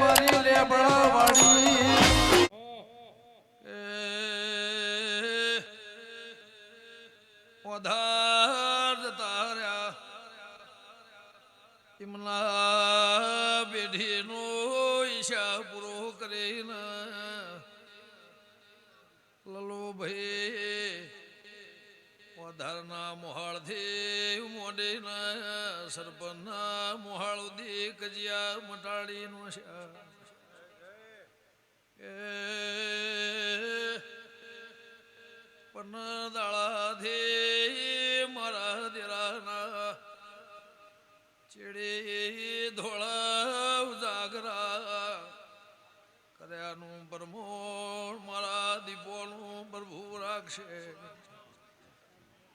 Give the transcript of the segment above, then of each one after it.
મારી લેબડા વાળી ઓધાર જતા રહ્યા એમના પેઢીનો ઈશા પૂરો કરીને લલોભાઈ ઓધારના મોહાળથી મોડેના સરપંચના મોહાળ ઉદી કજિયા મટાડીનો છે પણ દાળાથી મારા દેરાના ચેડે ધોળા ઉજાગરા કર્યાનું પરમોણ મારા દીપોનું પ્રભુ રાખશે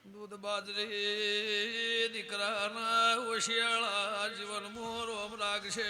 દૂધ બાજરી દીકરાના ઓશિયાળા જીવન મોરમ રાખશે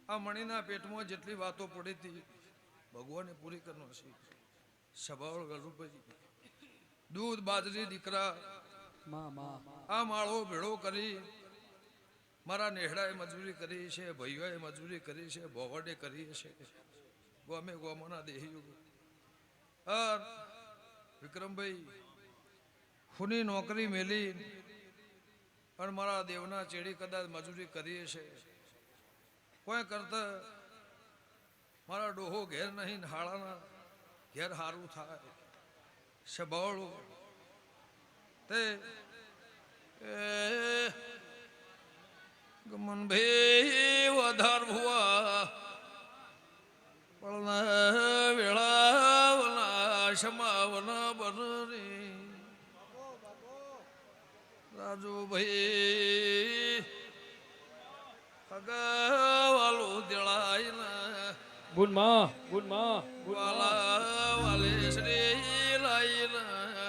આ મણીના પેટમાં જેટલી વાતો પડી હતી ભગવાને પૂરી કરવાનો છે સભાળ ગલુભાઈ દૂધ બાજરી દીકરા આ માળો ભેળો કરી મારા નેહડાએ મજૂરી કરી છે ભાઈઓએ મજૂરી કરી છે ભોવડે કરી છે ગમે ગોમના દેહી વિક્રમભાઈ ખૂની નોકરી મેલી પણ મારા દેવના ચેડી કદાચ મજૂરી કરીએ છે કોઈ કરતા મારા ડોહો ઘેર નહીં હાળાના ઘેર હારું થાય સભાળું તે ગમનભાઈ વધાર ભુવા પણ વેળાવના શમાવના બનરી રાજુભાઈ અગાવાલો દેળાયના ગુનમાં વાલા વાલે શ્રી લાયના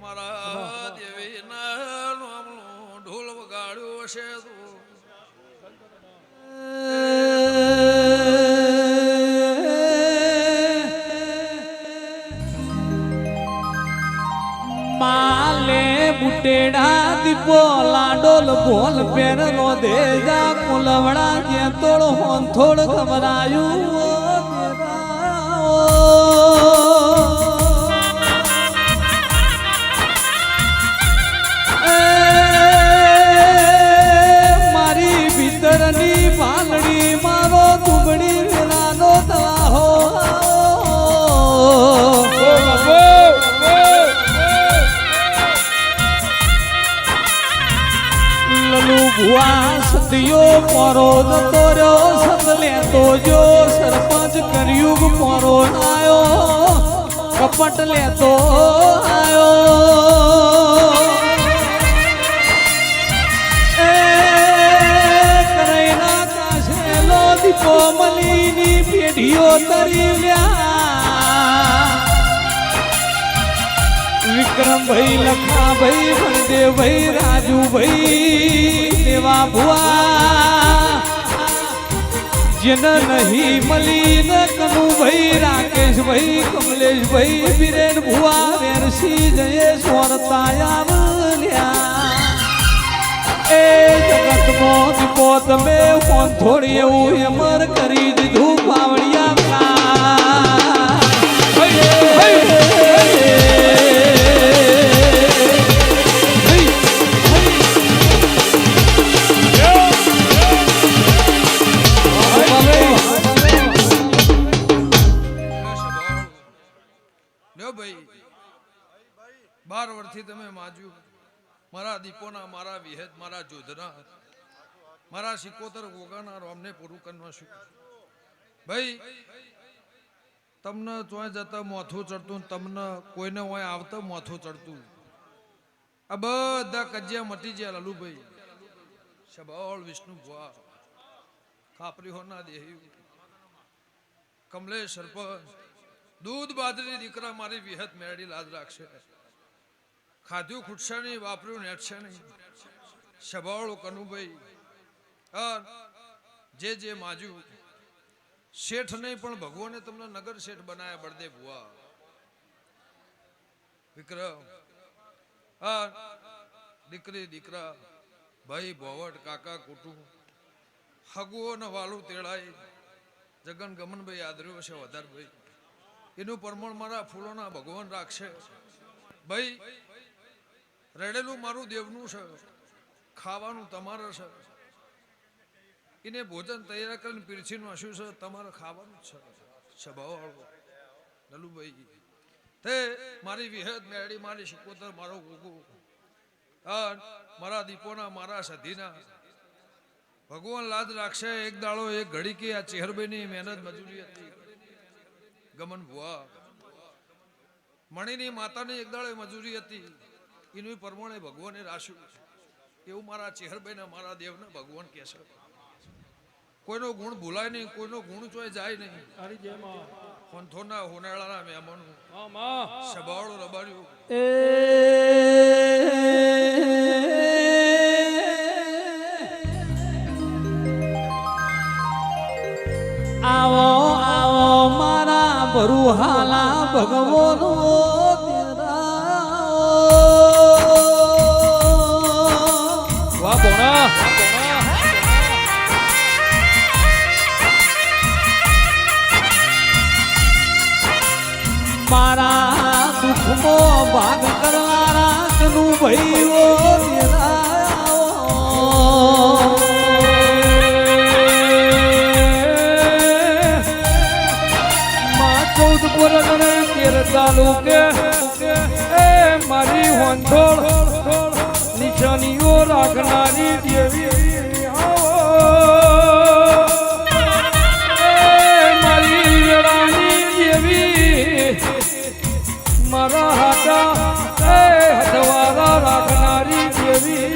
મારા દેવીના નામનો ઢોલ વગાડ્યો છે તો માલે બુટેડા દીપો લાડોલ બોલ પેર નો દેજા કુલવડા જે તોડ હોન થોડ ખબરાયું મારી ભીતરની ભાલડી મારો તુંબડી વેલાનો તલાહો ભુવા સદિયો પોરો જતો રહ્યો સદલે તો જો સરપંચ કર્યુગ પોરો આયો કપટ લેતો આયો કરેના કાશેલો દીપો મલીની પેઢીઓ તરી લ્યા વિક્રમભાઈ લખાભાઈ બળદેવભાઈ રાજુભાઈ દેવા ભુવા જેન નહીં મળી ન કનુભાઈ રાકેશભાઈ કમલેશભાઈ બિરેન ભુવા વેરસી જયેશ વરતાયા એ જગતમાં દીપો તમે ફોન થોડી એવું એમર કરી દીધું પાવડિયા તમે માજ્યું મારા દીપોના મારા વિહેદ મારા જોધના મારા સિકોતર ગોગાના રોમને પૂરું કરવાનું ભાઈ તમને ચોય જતા મોથું ચડતું તમને કોઈને હોય આવતા મોથું ચડતું આ બધા કજિયા મટી ગયા લાલુભાઈ સબળ વિષ્ણુ ભુવા ખાપરી હોના દેહ્યું કમલેશ સરપંચ દૂધ બાજરી દીકરા મારી વિહત મેળી લાજ રાખશે ખાધ્યું ખૂટશે નહીં વાપર્યું નેટશે નહીં સબળ કનુભાઈ જે માજ્યું શેઠ નહીં પણ ભગવાને તમને નગર શેઠ બનાયા બળદે ભુવા વિક્રમ દીકરી દીકરા ભાઈ ભોવટ કાકા કુટુંબ હગુઓ ને વાલું તેડાય જગન ગમનભાઈ આદર્યો છે વધારભાઈ એનું પ્રમાણ મારા ફૂલોના ભગવાન રાખશે ભાઈ રેડેલું મારું દેવનું છે ખાવાનું તમારે છે એને ભોજન તૈયાર કરીને પીરસીનું હશું છે તમારે ખાવાનું જ છે સ્વભાવવાળો નલુભાઈ તે મારી વિહત મેળી મારી શિકોતર મારો ગોગો મારા દીપોના મારા સધીના ભગવાન લાજ રાખશે એક દાડો એક ઘડી કે આ ચેહરભાઈની મહેનત મજૂરી હતી ગમન ભુવા મણીની માતાની એક દાડો મજૂરી હતી એનું પ્રમાણે ભગવાને રાખ્યું એવું મારા ચેહરભાઈના મારા દેવને ભગવાન કહે છે કોઈનો ગુણ ભૂલાય નહીં કોઈનો ગુણ ચોય જાય નહીં હોનથોના હોનાળાના મહેમાનો સબાળો રબાર્યું આવો આવો મારા બરુહાલા ભગવાનો વાહ બોણા મારા દુઃખનો ભાગ કરવાના કનુ ભાઈઓ તાલુકે એ મારી હોંઠોળ નિશાનીઓ રાખનારી દેવી મારી વેળાની દેવી મારા હાથા એ હથવારા રાખનારી દેવી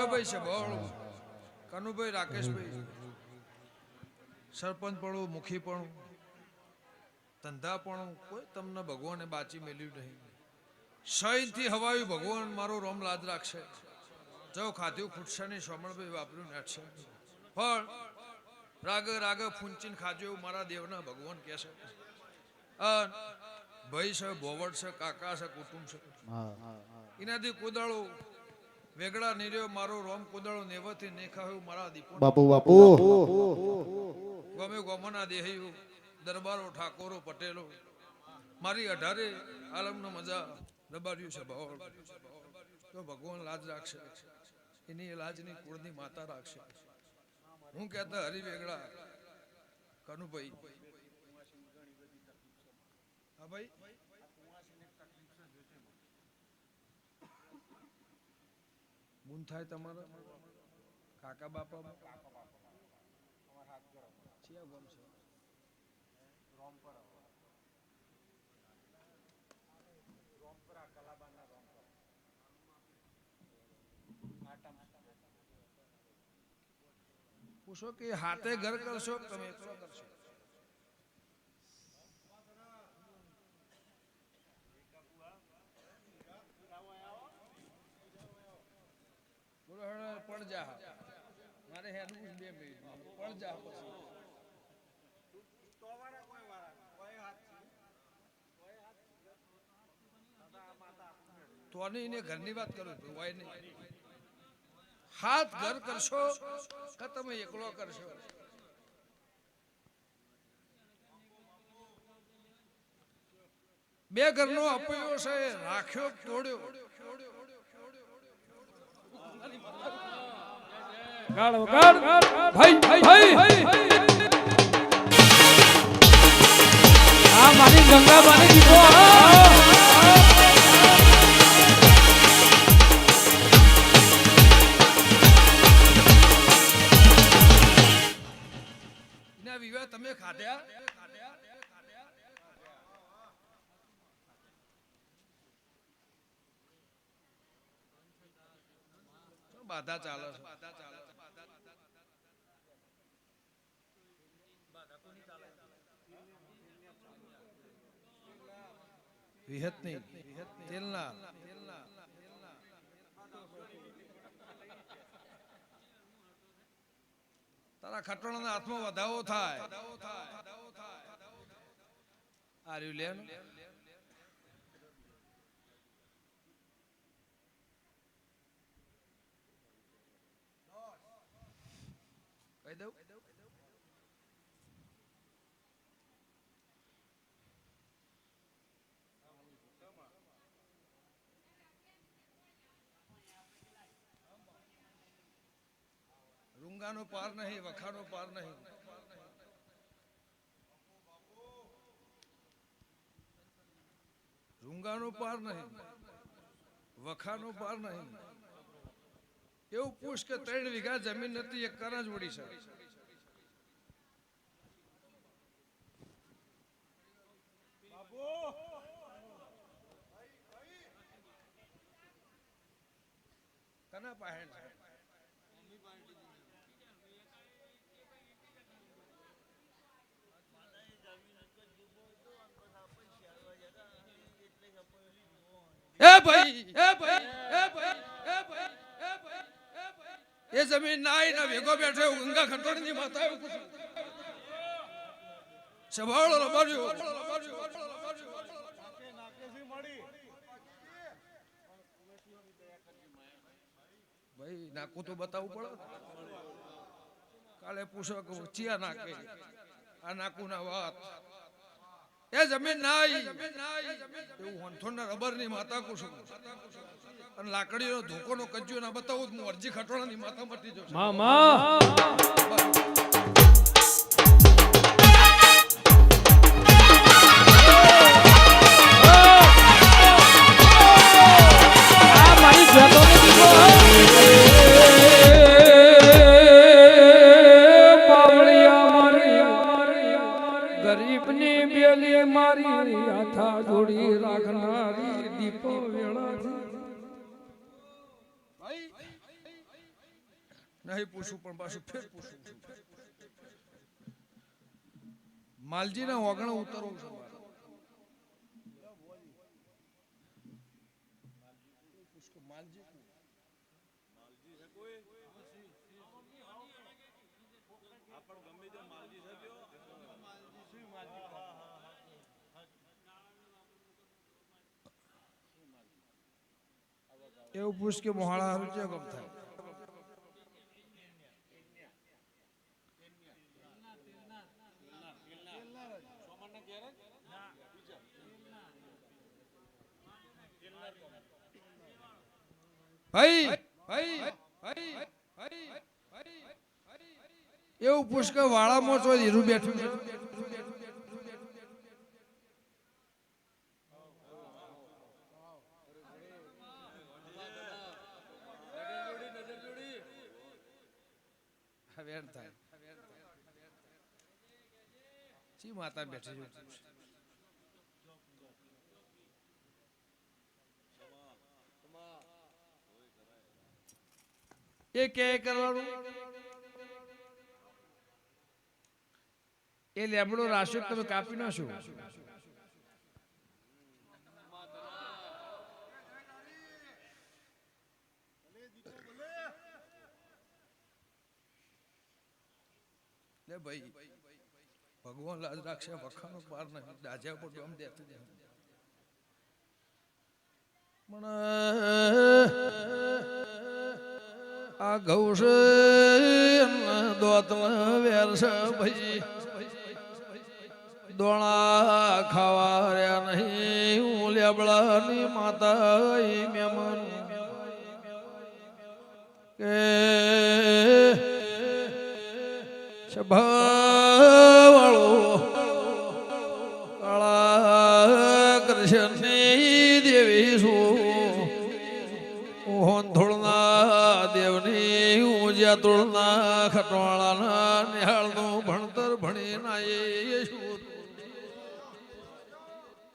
ભાઈ સબળ કનુભાઈ રાકેશભાઈ સરપંચ પણ મુખી પણ ધંધા પણ કોઈ તમને ભગવાને બાચી મેલ્યું નહીં સહીથી હવાયું ભગવાન મારો રોમ લાજ રાખશે જો ખાધ્યું ખૂટશે નહીં સોમણભાઈ વાપર્યું નેટશે પણ રાગ રાગ ફૂંચીને ખાજો એવું મારા દેવના ભગવાન કહે છે ભાઈ છે ભોવટ છે કાકા છે કુટુંબ છે એનાથી કોદાળો વેગડા નીર્યો મારો રોમ કોદાળો નેવથી નેખાયું મારા દીપો બાપુ બાપુ ગમે ગમના દેહ્યું દરબારો ઠાકોરો પટેલો મારી 18 આલમનો મજા દબાર્યું છે ભાવ તો ભગવાન લાજ રાખશે એની લાજની કુળની માતા રાખશે હું કહેતા હરી વેગડા કનુભાઈ હા ભાઈ ગુણ થાય તમારા કાકા બાપા પૂછો કે હાથે ઘર કરશો તમે એકલો કરશો બોલો હે પડ જા મારે હેડું 2 મિનિટ પડ જા પછી તો એને ઘરની વાત કરો તો વાય નહીં હાથ ઘર કરશો કે તમે એકલો કરશો બે ઘરનો અપયો છે રાખ્યો તોડ્યો આ મારી ગંગા માની દીકરો વિવાહ તમે ખાધ્યા બાધા ચાલે છે. વિહતની તેલના તારા ખટોળાના હાથમાં વધાવો થાય. આ રહ્યું લે ને. કહી દઉં રૂંગાનો પાર નહીં, વખાનો પાર નહીં. રૂંગાનો પાર નહીં, વખાનો પાર નહીં. એવું પૂછ કે 3 વીઘા જમીન નથી, એક કરા જ વળી છે. કના પાસે છે? એ જમીન ના આવી ના ભેગો બેઠો ગંગા ખટોળની માતા એવું પૂછ્યું. સભાળો રબાજો ભાઈ નાકું તો બતાવવું પડે. કાલે પૂછો કે ચિયા નાકે આ નાકું ના વાત. એ જમીન ના આવી એવું હોનથોડના રબરની માતા કુશું અને લાકડીનો ધોકોનો કજ્જો ના બતાવું હું અરજી ખટોળાની માતા મટી જશે. મામા ગરીબની બેલી મારી હાથા જોડી રાખનારી દીપો વેળાથી નહીં પૂછું પણ પાછું ફેર પૂછું. માલજી ના ઓગણ ઉતરવું છું. એવું પૂછ કે મોહાળા હારું છે ગમ થાય. ભાઈ એવું પૂછ કે વાળામાં તો હીરું બેઠું છે. માતા બેઠી એ કે કરવાનું એ લેબડો રાશિ તમે કાપી નાખો. લે ભાઈ ભગવાન લાજ રાખશે, વખાનો પાર નહીં. દાજા પર ગમ દેતું પણ આ ગૌશે દોત વેરશે ભાઈ દોણા ખાવા રહ્યા નહીં. હું લેબડાની માતા મહેમાન કે સભાવાળો કાળા કૃષ્ણની દેવી છું. હોનથોડના દેવની ઉજ્યા તોડના ખટવાળાના નિહાળનું ભણતર ભણી ના એ શું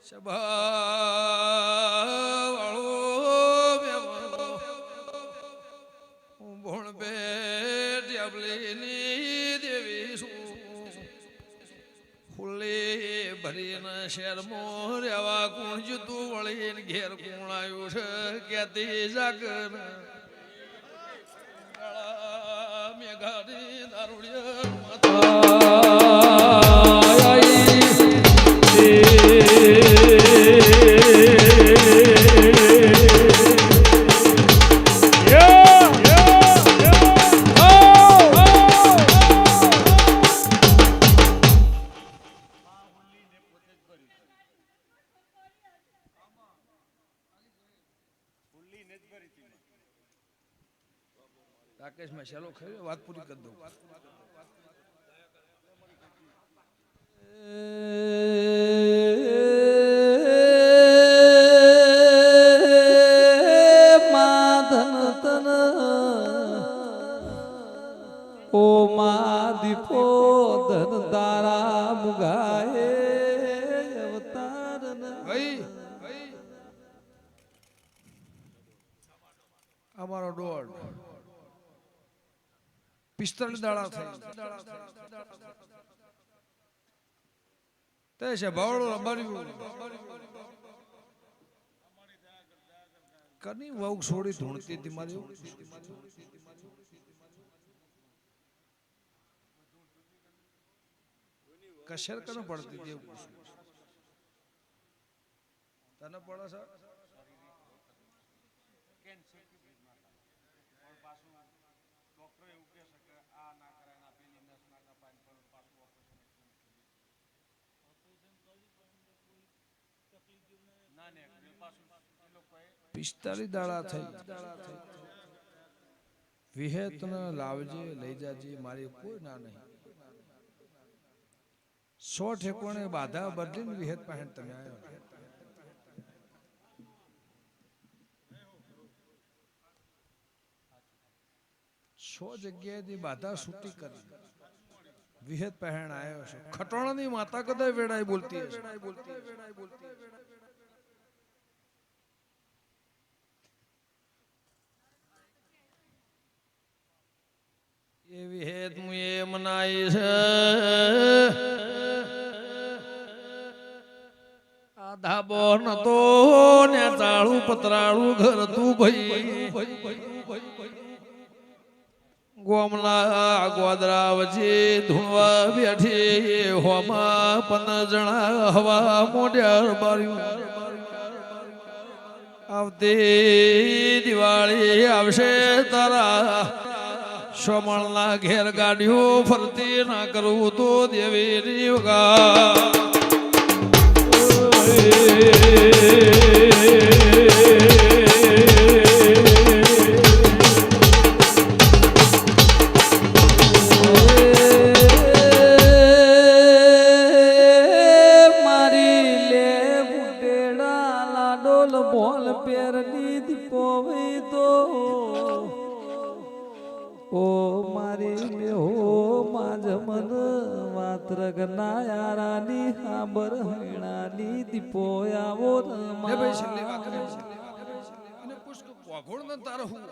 સભાવાળો ભણ બે ડબલીની દેવી શું ફૂલે ભરીને શેરમાં રેવા કોણ જતું વળીને ઘેર કોણ આવ્યું છે ક્યાંથી જાગર મેઘાની રાકેશ મેં ચાલો ખરી વાત પૂરી કરી દઉં. માધન તન ઓ મા દીપો ધન તારા મુગાએ અવતાર અમારો દોડ 45 દાડા થઈ તે છે ભાવડો રબાર્યું કની વહુ છોડી ધૂણતી હતી મારી કશેર કને પડતી હતી એવું તને પડે છે પિસ્તાલીસ દાડા થઈ વિહેત લાવજે લઈ જાજે મારી કોઈ ના નહીં 100 ઠેકોણે બાધા બદલીને વિહેત પાસે તમે આવ્યો 100 જગ્યાએથી બાધા છૂટી કરી વિહેત પહેણ આવ્યો છે ખટોણાની માતા કદાય વેડાઈ બોલતી હશે એવી હેત હું એ મનાઈ છે આ ધાબો નતો ને ચાળું પતરાળું ઘર તું ભાઈ ગોમલા ગોદરા વચ્ચે ધૂણવા બેઠી હોમાં 15 જણા હવા મોઢ્યા બાર્યું આવતી દિવાળી આવશે તારા સોમણના ઘેર ગાડીઓ ફરતી ના કરું તો દેવી યોગા મારી લે બુટેડા લાડોલ બોલ પેરની દીપો તો ઓ મારી લે હો માજ મન વાત્રક ના યારાની હાબર હૈણાની દીપો આવો એ ભાઈ છેલ્લી વાત અને પુષ્ક વાઘોડ ન તારો હું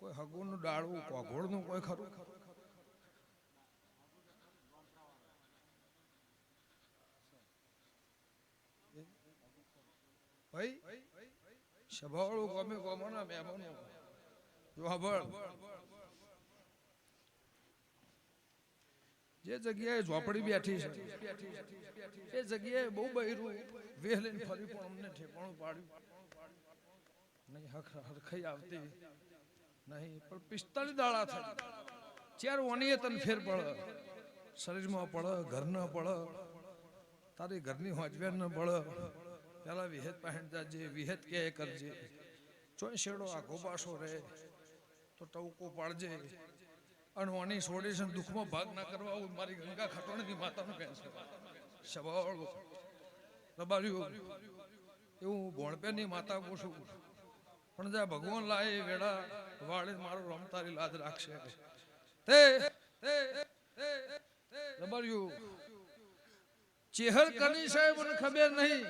કોઈ હગુનું ડાળવું વાઘોડ નું કોઈ ખરું ભાઈ સભાવાળું ગમે ગમોના મહેમાનો જો હબળ જે જગ્યાએ ઝોપડી બેઠી છે એ જગ્યાએ બહુ બૈરું વેહલીને ફરી પણ અમને ઠેકાણું પાડ્યું નહીં હરખાઈ આવતી નહીં પણ 45 દાડા થઈ ચાર ઓનીએ તને ફેર પડે શરીરમાં પડે ઘરના પડે તારી ઘરની હોજવેર ન પડે પેલા વિહેત પહેણ જાજે વિહેત કે કરજે ચોય શેડો આખો પાછો રહે તો ટવકો પાડજે અને ઓની છોડી છે દુઃખમાં ભાગ ના કરવા મારી ગંગા ખટોણની માતાનું કહે છે સવાળ રબાર્યું એવું ભોણપેની માતા પૂછું પણ જ્યાં ભગવાન લાય વેડા વાળે મારો રમ તારી લાજ રાખશે તે રબાર્યું ચેહર કની સાહેબ મને ખબર નહીં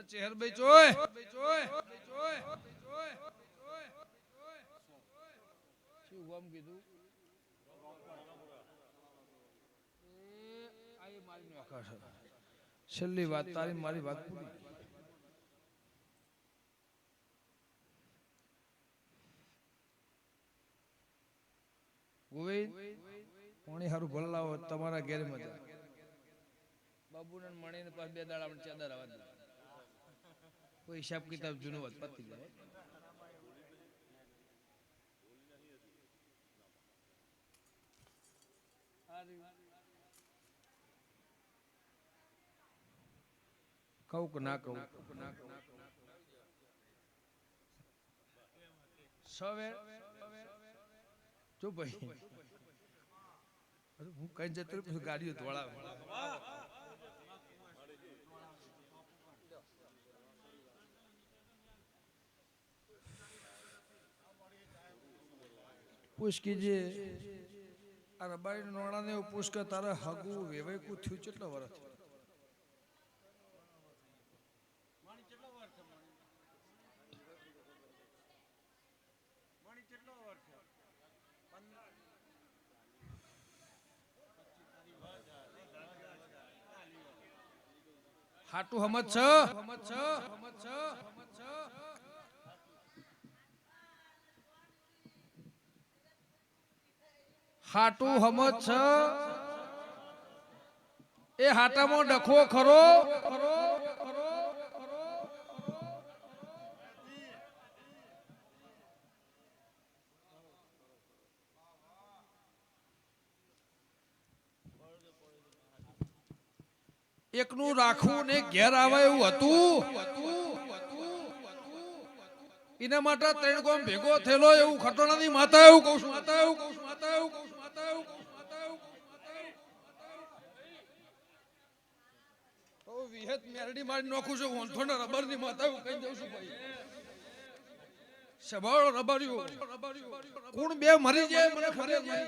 ચેહરભાઈ ચોય શું ગમ કીધું છેલ્લી વાત તારી મારી વાત પૂરી ગોવિંદ પાણી હારું ભરલાવો તમારા ઘેર મજા બાબુને મણીને પાછ બે દાડા આપણે ચાદર આવવા દે કોઈ હિસાબ કિતાબ જૂનો હોત પતી જાય કહું કે ના કહું સવે જો ભાઈ હું કઈ જતો પછી ગાડીઓ ધોળાવે પૂછ કીજે આ રબારી નોણા ને પૂછ કે તારે હગું વેવાયકું થયું કેટલા વર્ષ હાટુ હમત છ હાટુ હમત છ એ હાટામાં ડખો ખરો એકનું રાખવું ને ઘેર આવે એવું હતું એના માટે ત્રણ કોમ ભેગો થયેલો એવું ખટોણાની માતા એવું કહું છું માતા એવું કહું છું માતા એવું કહું છું માતા એવું કહું છું માતા એવું તો વિહત મેરડી મારી નાખું છું ઓંઠોના રબરની માતા એવું કહી દઉં છું ભાઈ સવાળ રબર્યું કોણ બે મરી જાય મને ખબર નહીં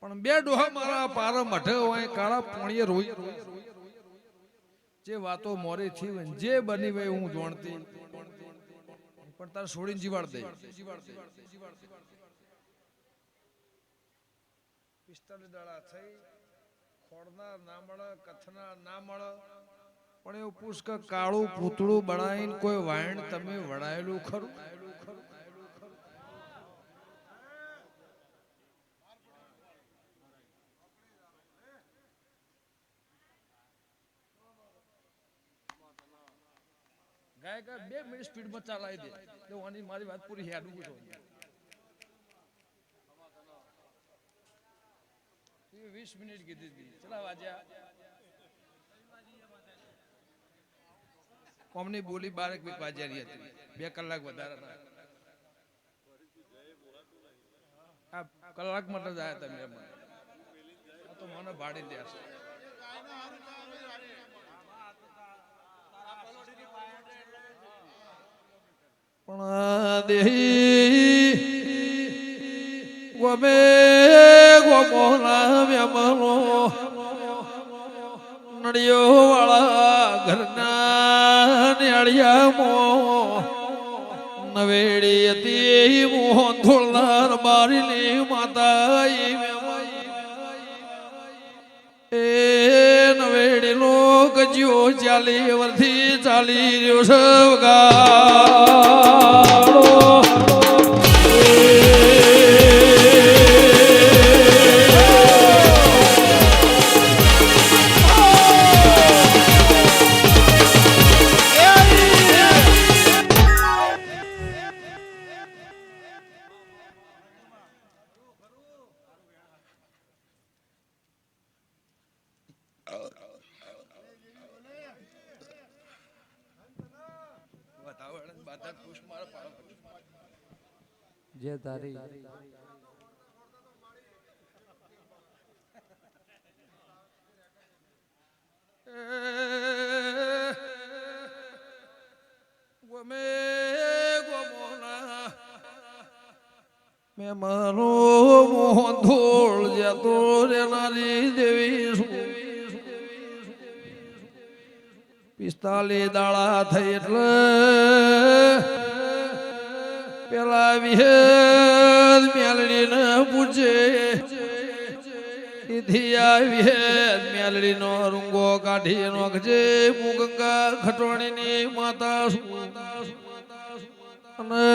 પણ બે ડોહા મારા પારા મઠે હોય કાળા પોણીએ રોઈ જે વાતો મોરે થી જે બની હોય હું જાણતી પણ તાર છોડીને જીવાડ દે 45 દાડા થઈ ખોડના ના મળે કથના ના મળે પણ એવું પૂછ કે કાળું પૂતળું બનાવીને કોઈ વાયણ તમે વડાયેલું ખરું ગાય 2 મિનિટ સ્પીડ માં ચલાવી દે તો આની મારી વાત પૂરી હેડું છું 20 મિનિટ કીધી હતી ચલા વાજ્યા કોમની બોલી 12 વાગ્યાની હતી 2 કલાક વધારે આ કલાક માટે જ આયા તમે તો મને ભાડી દેશે પણ દેહી ગમે ગોમોના મેમનો નડિયો વાળા ઘરના નેળિયામો નવેડી હતી મોહન થોડનાર બારીની માતા એ નવેડી નો ગજ્યો ચાલી વર્ષથી ચાલી રહ્યો છે ગાડો જે તારી ગમે ગોમોના મેં મારો મોહન ધોળ જતો રેનારી દેવી 45 દાડા થઈ એટલે પેલા વિહેદ મેલડીને પૂછે વિહેદ મેલડીનો રૂંગો કાઢી નોખજે હું ગંગા ખટવાણીની માતા અને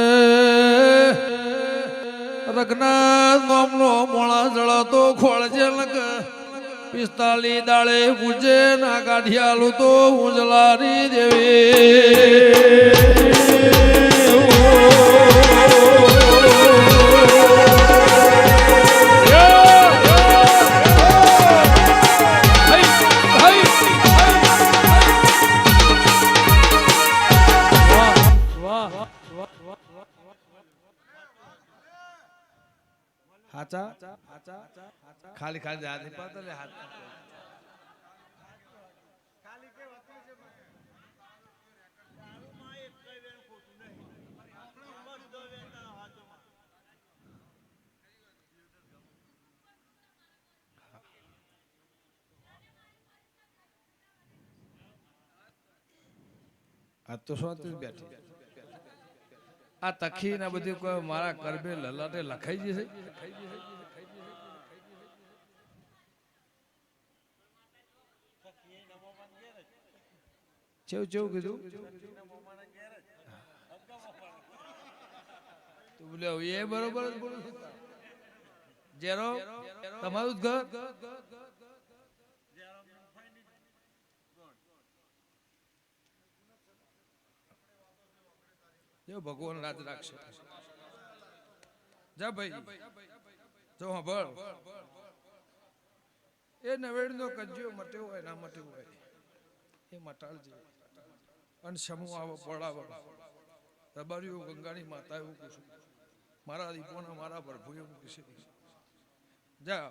રઘનાથ નામનો મોણા જળાતો ખોળજે લગ 45 દાડે પૂજે ના કાઢિયાલું તો હું જલારી દેવી ખાલી ખાલી હાથ નહીં પાડતો લે હાથ આ તો શું બેઠી આ તખી ને બધી કોઈ મારા કરબે લલાટે લખાઈ જશે ચેવું ચેવું કીધું તું બોલ્યો એ બરોબર જ બોલું જેરો તમારું જ ઘર જો ભગવાન રાજ રાખશે જા ભાઈ જો સાંભળ એ નવેડનો કજ્જો મટ્યો હોય ના મટ્યો હોય એ મટાડજે અને સમૂહ આવો પડાવો રબારીઓ ગંગાની માતા એવું કહીશું મારા દીપોના મારા પ્રભુ એવું કહેશે જા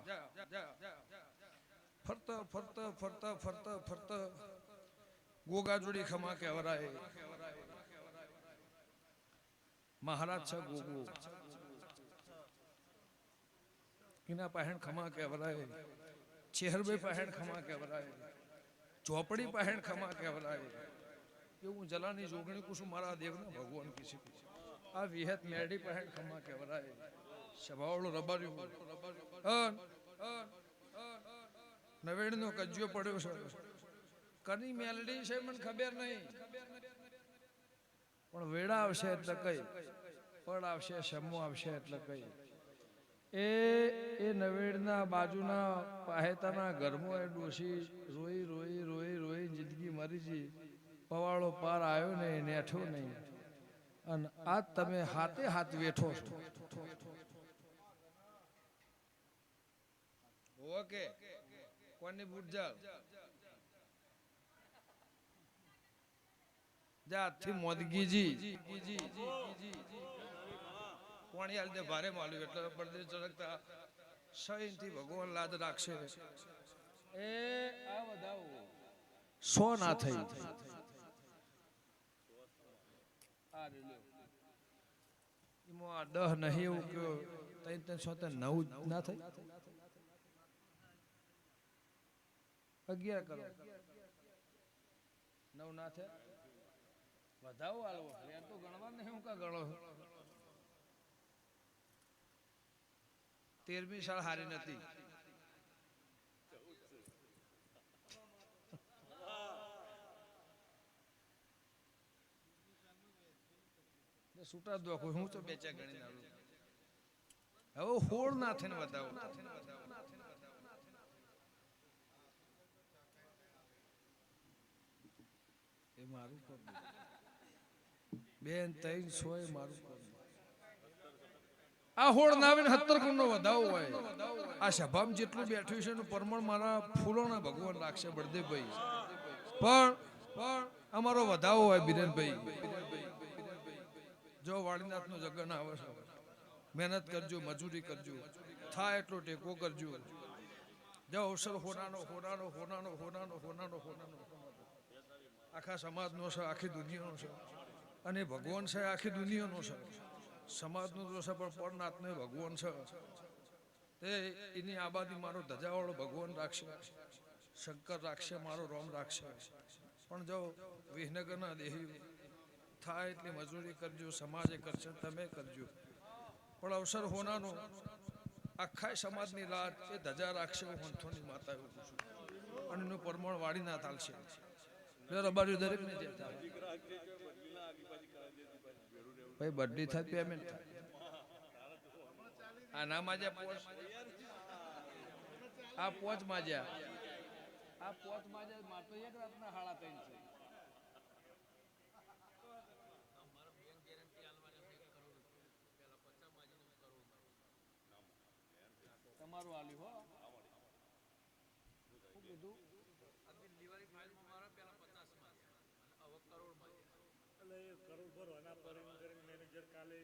ફરતા ફરતા ફરતા ફરતા ફરતા ગોગા જોડી ખમા કહેવરાય મહારાજ છે ગોગો એના પહેણ ખમા કહેવરાય ચેહરભાઈ પહેણ ખમા કહેવરાય ચોપડી પહેણ ખમા કહેવરાય એવું જલાની જોગણી કુસુમ મારા દેવના ભગવાન કીધી આ વિહત મેરડી પહેણ ખમા કહેવરાય સભાવળો રબાર્યું નવેડનો કજ્જો પડ્યો છે કની મેલડી છે મને ખબર નહીં પણ વેડા આવશે એટલે કઈ પડ આવશે સમૂહ આવશે એટલે કઈ એ નવેડના બાજુના પાહેતાના ઘરમાં એ ડોશી રોઈ રોઈ રોઈ રોઈ જિંદગી મરી ગઈ પવાળો પાર આવ્યો નહીં નેઠો નહીં અને આજ તમે હાથે હાથ વેઠો છો ઓકે કોની બુટજાલ જાથી મોદગીજી કોણી હાલ દે ભારે માલ્યું એટલે પરદેશ ચડકતા સહીથી ભગવાન લાદ રાખશે એ આ વધાવો સો ના થઈ એમાં 10 નહીં એવું કયો 3 ના થઈ 11 કરો 9 ના થયા વધાવો આલવો યાર તો ગણવા નહીં હું કા ગણો 13મી સાલ હારી નથી છૂટા દો હું તો બેચા ગણી ના હવે હોળ ના થઈને વધાવો એ મારું કર બેન 300 મારું કર આ હોળ ના આવે 70 ગુણનો વધાવો હોય આ સભામાં જેટલું બેઠું છે એનું પ્રમાણ મારા ફૂલોના ભગવાન રાખશે બળદેવભાઈ પણ અમારો વધાવો હોય બિરેનભાઈ જો વાળીનાથ નો જગન આવે છે મહેનત કરજો મજૂરી કરજો થાય એટલો ટેકો કરજો જો અવસર હોનાનો હોનાનો હોનાનો હોનાનો હોનાનો હોનાનો આખા સમાજનો છે આખી દુનિયાનો છે અને ભગવાન છે આખી દુનિયાનો છે સમાજનો તો છે પણ પરનાથનો ભગવાન છે તે એની આબાદી મારો ધજાવાળો ભગવાન રાખશે શંકર રાખશે મારો રામ રાખશે પણ જો વિસનગરના દેહી થાય એટલી મજૂરી કરજો, સમાજે કરશે, તમે કરજો. પણ અવસર હોનાનો આખા સમાજની રાત એ ધજા રાખશે. હું હંથોની માતા એવું પૂછું અને એનું પરમાણ વાળી ના ચાલશે. રબારી દરેક ને જે થાય ભાઈ બદલી થાય પેમેન્ટ થાય. આ ના માજ્યા પોચ, આ પોચ માજ્યા, આ પોચ માજ્યા માર તો એક રાતના હાડા 3 છે. તમારું આલ્યું હો શું કીધું? દિવાળી ફાઇલમાં મારા પેલા 50 માં હવે કરોડ માં એટલે એ કરોડ ભરવાના પર મેનેજર કાલે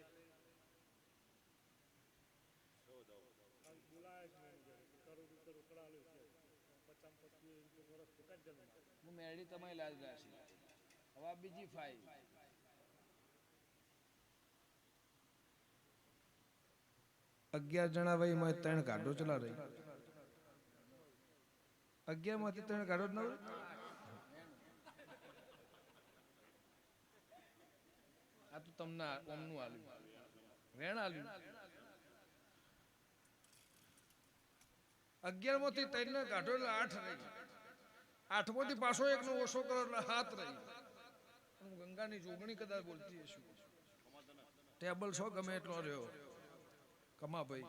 હું મેળી તમે લાજ રાશી. હવે બીજી ફાઇલ 11 જણા ભાઈ માં 3 ગાડો ચલા રહી. 11 માંથી 3 ગાડો જ ના આ તો તમને ઓમનું આલ્યું વેણ આલ્યું. 11 માંથી 3 ને કાઢો એટલે 8 રહી. 8 માંથી પાછો એકનો ઓછો કરો એટલે 7 રહી. ગંગાની જોગણી કદાચ બોલતી હશું. ટેબલ છો ગમે એટલો રહ્યો કમાભાઈ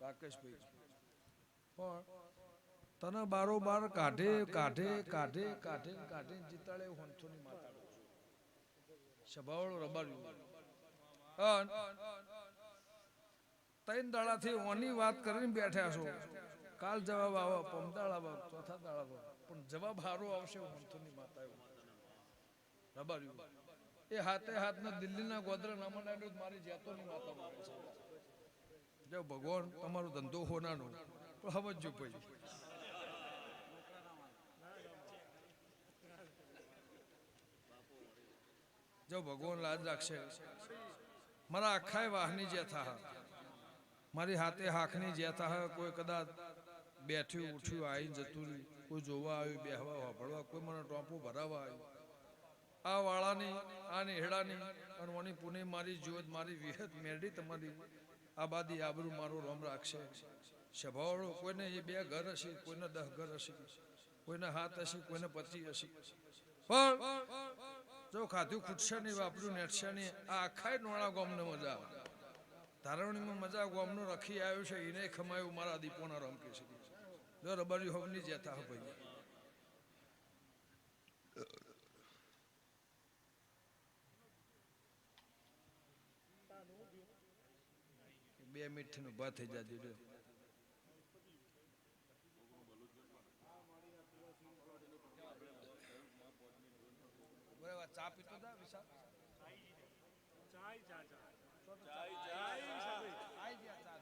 રાકેશભાઈ, પણ તને બારોબાર કાઢે કાઢે કાઢે કાઢે કાઢે જીતાડે હંથોની માતા સભાવાળો રબાર્યું. 3 દાડાથી ઓની વાત કરીને બેઠા છો. કાલ જવાબ આવો, પમદાળા ચોથા દાડા પણ જવાબ હારો આવશે હંથોની માતા રબાર્યું. એ હાથે હાથના દિલ્હીના ગોધરા નામના મારી જેતોની માતા મારે છે. જો ભગવાન તમારો ધંધો હોનાનો તો સમજજો ભાઈ. જો ભગવાન લાજ રાખશે. મારા આખા વાહની જે થા મારી હાથે હાખની જે થા કોઈ કદાચ બેઠ્યું ઉઠ્યું આવી જતું રહ્યું, કોઈ જોવા આવ્યું, બેહવા વાપરવા, કોઈ મને ટોપો ભરાવા આવ્યું. આ વાળાની આ નેહડાની અને ઓની પુણે મારી જ્યોત મારી વિહત મેરડી તમારી આબાદી આબરૂ મારો રોમ રાખશે. સ્વભાવવાળો કોઈને એ 2 ઘર હશે, કોઈને 10 ઘર હશે, કોઈને 7 હશે, કોઈને 25 હશે. પણ જો ખાધું ખૂટશે નહીં, વાપર્યું નેટશે નહીં. આ આખા નોણા ગામને મજા ધારવણીમાં મજા ગામનો રખી આવ્યો છે એને ખમાયું મારા દીપોના રમ કે છે. જો રબારી હોમની જેતા ભાઈ 2 મિનિટ નું ઉભા થઈ જાજો. બરાબર ચા પીતો તા વિશાલ ચાય ચા ચા ચાય ચાય આઈ ગયા ચા